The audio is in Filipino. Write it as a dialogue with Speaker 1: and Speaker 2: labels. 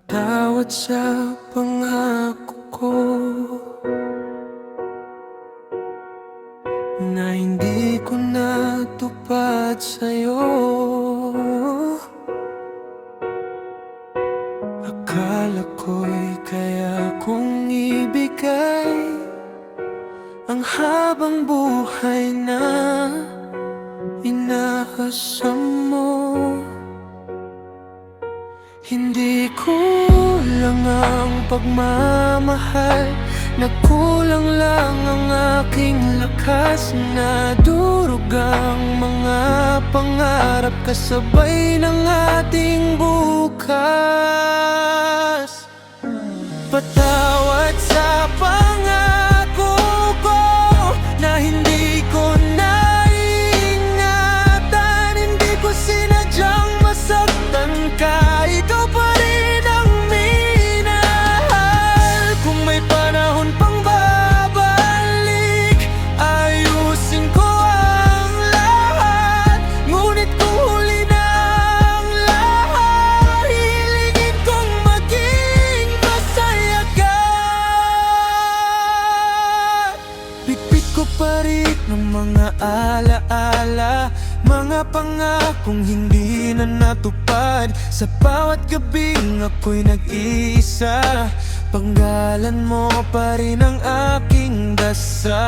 Speaker 1: Patawad sa pangako ko na hindi ko natupad sa'yo. Akala ko'y kaya kong ibigay ang habang buhay na inaasam mo. Hindi kulang ang pagmamahal, nagkulang lang ang aking lakas. Nadurog ang mga pangarap kasabay ng ating bukas. Patawad sa pangako ko na hindi ko naiingatan. Hindi ko sinadyang masaktan ka, ikaw pa rin ang minahal. Kung may panahon pang babalik, ayusin ko ang lahat. Ngunit kung huli na ang lahat, hilingin kong maging masaya ka. Bitbit ko pa rin ng mga alaala, mga pangakong hindi na natupad. Sa bawat gabing ako'y nag-iisa, panggalan mo pa rin ang aking dasal.